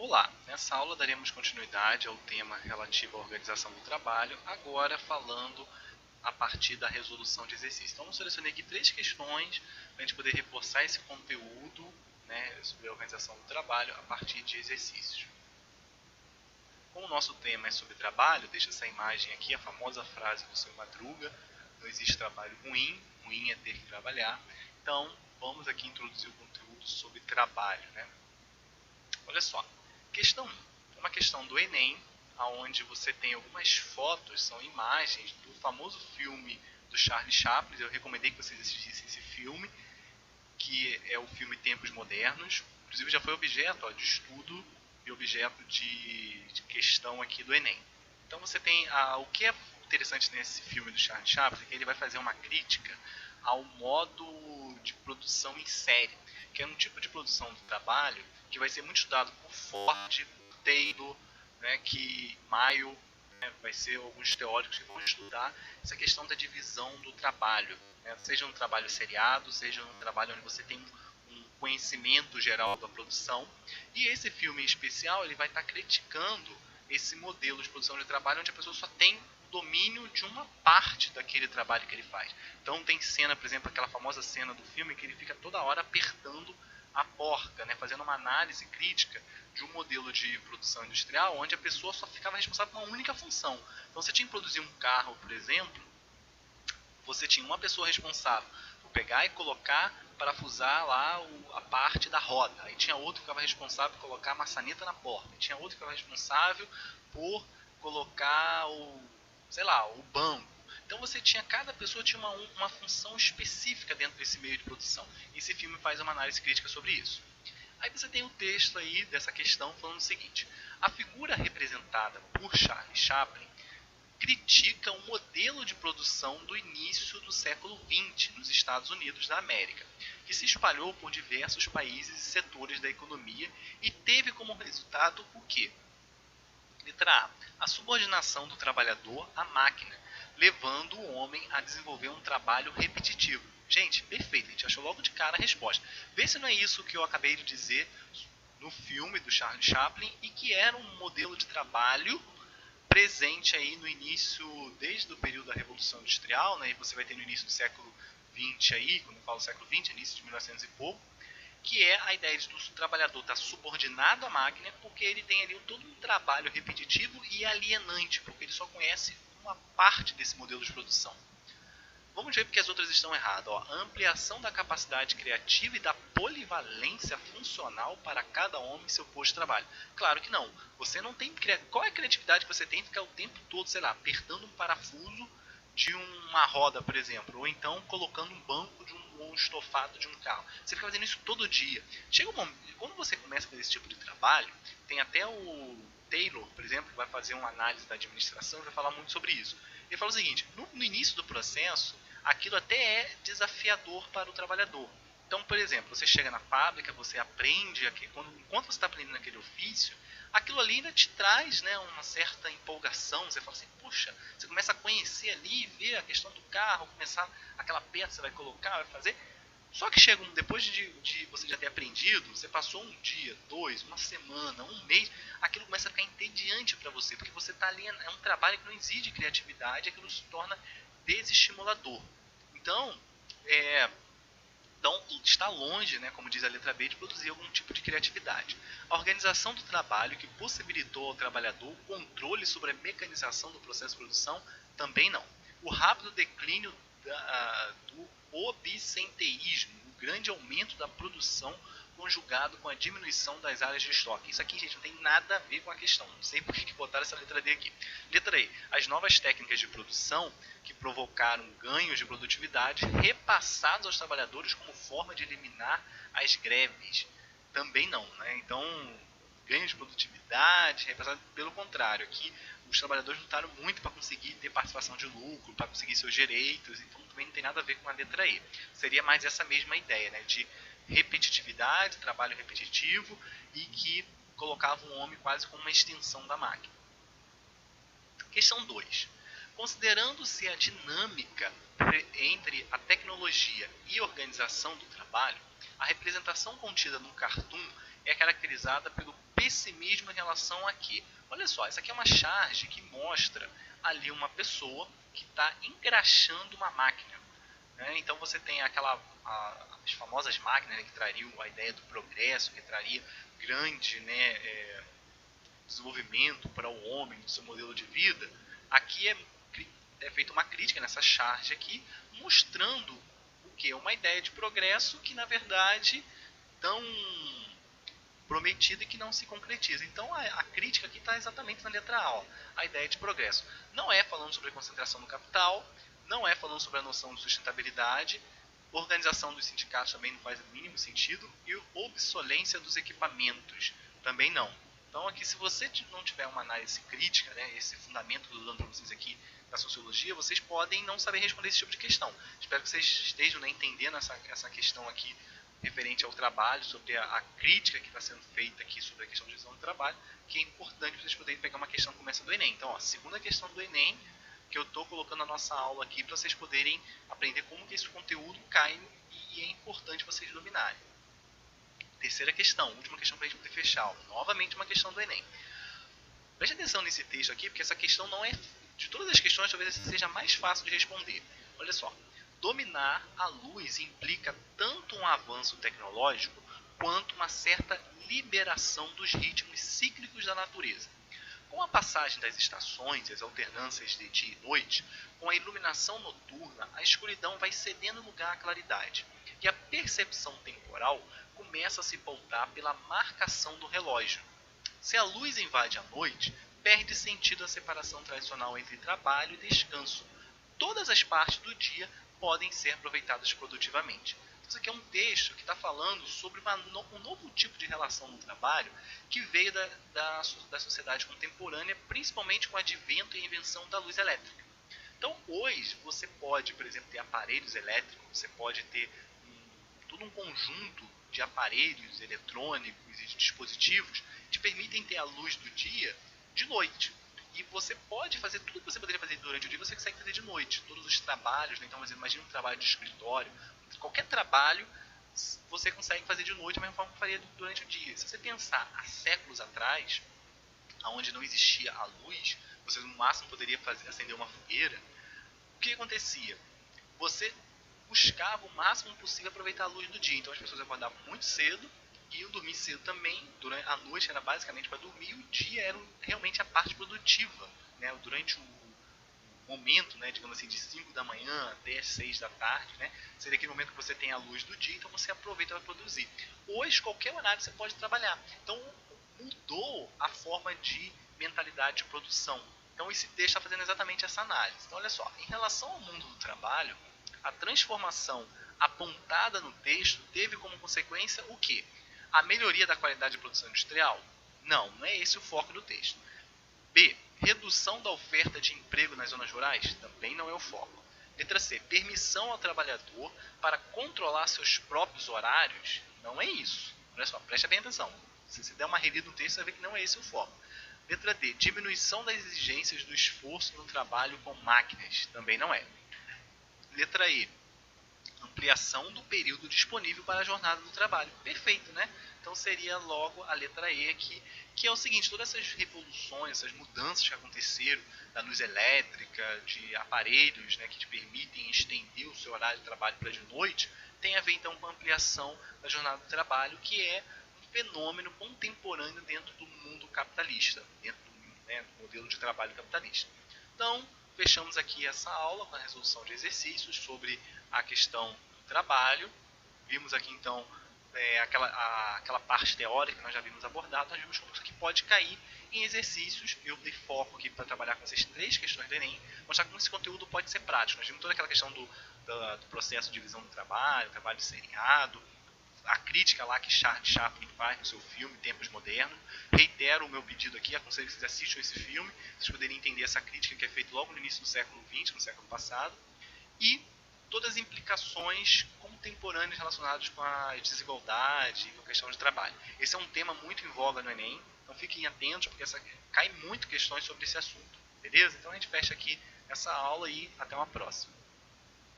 Olá, nessa aula daremos continuidade ao tema relativo à organização do trabalho, agora falando a partir da resolução de exercícios. Então, eu selecionei aqui 3 questões para a gente poder reforçar esse conteúdo, sobre a organização do trabalho a partir de exercícios. Como o nosso tema é sobre trabalho, deixa essa imagem aqui, a famosa frase do seu Madruga: não existe trabalho ruim, ruim é ter que trabalhar. Então, vamos aqui introduzir o conteúdo sobre trabalho, Olha só, questão 1. Uma questão do Enem, onde você tem algumas fotos, são imagens do famoso filme do Charlie Chaplin. Eu recomendei que vocês assistissem esse filme, que é o filme Tempos Modernos. Inclusive já foi objeto de estudo e objeto de questão aqui do Enem. Então você tem o que é interessante nesse filme do Charlie Chaplin, é que ele vai fazer uma crítica ao modo de produção em série, que é um tipo de produção do trabalho que vai ser muito estudado por Ford, por Taylor, que Mayo, vai ser alguns teóricos que vão estudar essa questão da divisão do trabalho, seja um trabalho seriado, seja um trabalho onde você tem um conhecimento geral da produção. E esse filme em especial ele vai estar criticando esse modelo de produção de trabalho onde a pessoa só tem domínio de uma parte daquele trabalho que ele faz. Então tem cena, por exemplo, aquela famosa cena do filme que ele fica toda hora apertando a porca, fazendo uma análise crítica de um modelo de produção industrial onde a pessoa só ficava responsável por uma única função. Então você tinha que produzir um carro, por exemplo, você tinha uma pessoa responsável por pegar e colocar, parafusar lá a parte da roda. Aí tinha outro que ficava responsável por colocar a maçaneta na porta. Tinha outro que ficava responsável por colocar o banco. Então você tinha, cada pessoa tinha uma função específica dentro desse meio de produção. E esse filme faz uma análise crítica sobre isso. Aí você tem o texto aí dessa questão falando o seguinte: a figura representada por Charlie Chaplin critica um modelo de produção do início do século XX nos Estados Unidos da América, que se espalhou por diversos países e setores da economia e teve como resultado o quê? Letra A. A subordinação do trabalhador à máquina, levando o homem a desenvolver um trabalho repetitivo. Gente, perfeito, a gente achou logo de cara a resposta. Vê se não é isso que eu acabei de dizer no filme do Charlie Chaplin e que era um modelo de trabalho presente aí no início, desde o período da Revolução Industrial, e você vai ter no início do século XX aí, quando eu falo século XX, início de 1900 e pouco, que é a ideia de que o trabalhador estar subordinado à máquina porque ele tem ali todo um trabalho repetitivo e alienante, porque ele só conhece uma parte desse modelo de produção. Vamos ver porque as outras estão erradas. A ampliação da capacidade criativa e da polivalência funcional para cada homem em seu posto de trabalho. Claro que não. Você não tem... Qual é a criatividade que você tem em ficar o tempo todo, apertando um parafuso de uma roda, por exemplo, ou então colocando um banco ou um estofado de um carro? Você fica fazendo isso todo dia. Chega um momento, quando você começa a fazer esse tipo de trabalho, tem até o Taylor, por exemplo, que vai fazer uma análise da administração e vai falar muito sobre isso. Ele fala o seguinte: no início do processo, aquilo até é desafiador para o trabalhador. Então, por exemplo, você chega na fábrica, você aprende, enquanto você está aprendendo aquele ofício, aquilo ali ainda te traz uma certa empolgação. Você fala assim, puxa, você começa a conhecer ali, ver a questão do carro, começar aquela peça que você vai colocar, vai fazer. Só que depois de você já ter aprendido, você passou um dia, dois, uma semana, um mês, aquilo começa a ficar entediante para você, porque você está ali, é um trabalho que não exige criatividade, aquilo se torna desestimulador. Então, está longe, como diz a letra B, de produzir algum tipo de criatividade. A organização do trabalho, que possibilitou ao trabalhador o controle sobre a mecanização do processo de produção, também não. O rápido declínio do obsenteísmo, o grande aumento da produção conjugado com a diminuição das áreas de estoque. Isso aqui, gente, não tem nada a ver com a questão. Não sei por que botaram essa letra D aqui. Letra E. As novas técnicas de produção que provocaram ganhos de produtividade repassados aos trabalhadores como forma de eliminar as greves. Também não. Então, ganhos de produtividade repassados, pelo contrário. Aqui, os trabalhadores lutaram muito para conseguir ter participação de lucro, para conseguir seus direitos. Então, também não tem nada a ver com a letra E. Seria mais essa mesma ideia, de repetitividade, trabalho repetitivo e que colocava o homem quase como uma extensão da máquina. Questão 2. Considerando-se a dinâmica entre a tecnologia e a organização do trabalho, a representação contida no cartoon é caracterizada pelo pessimismo em relação a quê? Olha só, essa aqui é uma charge que mostra ali uma pessoa que está engraxando uma máquina. Né? Então você tem as famosas máquinas, né, que trariam a ideia do progresso, que traria grande, né, desenvolvimento para o homem no seu modelo de vida. Aqui é feita uma crítica nessa charge aqui, mostrando o que? Uma ideia de progresso que na verdade tão prometida e que não se concretiza. Então a crítica aqui está exatamente na letra A, ó, a ideia de progresso. Não é falando sobre a concentração do capital, não é falando sobre a noção de sustentabilidade, organização dos sindicatos também não faz o mínimo sentido, e obsolência dos equipamentos também não. Então aqui, se você não tiver uma análise crítica, né, esse fundamento que eu estou dando para vocês aqui da sociologia, vocês podem não saber responder esse tipo de questão. Espero que vocês estejam, né, entendendo essa questão aqui referente ao trabalho, sobre a crítica que está sendo feita aqui sobre a questão de divisão do trabalho, que é importante para vocês poderem pegar uma questão como essa do Enem. Então, ó, segunda questão do Enem, que eu estou colocando na nossa aula aqui para vocês poderem aprender como que esse conteúdo cai e é importante vocês dominarem. Terceira questão, última questão para a gente poder fechar. Ó, novamente uma questão do Enem. Preste atenção nesse texto aqui, porque essa questão não é... De todas as questões, talvez essa seja mais fácil de responder. Olha só. Dominar a luz implica tanto um avanço tecnológico quanto uma certa liberação dos ritmos cíclicos da natureza. Com a passagem das estações e as alternâncias de dia e noite, com a iluminação noturna, a escuridão vai cedendo lugar à claridade, e a percepção temporal começa a se pautar pela marcação do relógio. Se a luz invade a noite, perde sentido a separação tradicional entre trabalho e descanso. Todas as partes do dia podem ser aproveitadas produtivamente. Isso aqui é um texto que está falando sobre um novo tipo de relação no trabalho que veio da sociedade contemporânea, principalmente com o advento e invenção da luz elétrica. Então, hoje, você pode, por exemplo, ter aparelhos elétricos, você pode ter todo um conjunto de aparelhos eletrônicos e de dispositivos que te permitem ter a luz do dia de noite. E você pode fazer tudo que você poderia fazer durante o dia, você consegue fazer de noite. Todos os trabalhos, né? Então, imagina um trabalho de escritório, qualquer trabalho você consegue fazer de noite da mesma forma que faria durante o dia. Se você pensar há séculos atrás, onde não existia a luz, você no máximo poderia acender uma fogueira, o que acontecia? Você buscava o máximo possível aproveitar a luz do dia. Então as pessoas acordavam muito cedo e iam dormir cedo também. Durante a noite era basicamente para dormir, e o dia era realmente a parte produtiva, né? Durante o momento, né, digamos assim, de 5 da manhã até as 6 da tarde, né, seria aquele momento que você tem a luz do dia, então você aproveita para produzir. Hoje, qualquer horário você pode trabalhar. Então, mudou a forma de mentalidade de produção. Então, esse texto está fazendo exatamente essa análise. Então, olha só, em relação ao mundo do trabalho, a transformação apontada no texto teve como consequência o quê? A melhoria da qualidade de produção industrial? Não, não é esse o foco do texto. B. Redução da oferta de emprego nas zonas rurais? Também não é o foco. Letra C. Permissão ao trabalhador para controlar seus próprios horários? Não é isso. Olha só, preste bem atenção. Se você der uma relida no texto, você vai ver que não é esse o foco. Letra D. Diminuição das exigências do esforço no trabalho com máquinas? Também não é. Letra E. Ampliação do período disponível para a jornada do trabalho. Perfeito, né? Então seria logo a letra E aqui, que é o seguinte: todas essas revoluções, essas mudanças que aconteceram da luz elétrica, de aparelhos, né, que te permitem estender o seu horário de trabalho para de noite, tem a ver então com a ampliação da jornada do trabalho, que é um fenômeno contemporâneo dentro do mundo capitalista, dentro do, né, do modelo de trabalho capitalista. Então, fechamos aqui essa aula com a resolução de exercícios sobre a questão do trabalho. Vimos aqui então aquela parte teórica que nós já vimos abordado. Nós vimos como isso aqui pode cair em exercícios. Eu dei foco aqui para trabalhar com essas 3 questões do Enem, mostrar como esse conteúdo pode ser prático. Nós vimos toda aquela questão do processo de divisão do trabalho seriado, a crítica lá que Charles Chaplin faz no seu filme Tempos Modernos. Reitero o meu pedido aqui, aconselho que vocês assistam esse filme, vocês poderem entender essa crítica que é feita logo no início do século XX, no século passado, e todas as implicações contemporâneas relacionadas com a desigualdade e com a questão de trabalho. Esse é um tema muito em voga no Enem, então fiquem atentos, porque cai muito questões sobre esse assunto. Beleza? Então a gente fecha aqui essa aula e até uma próxima.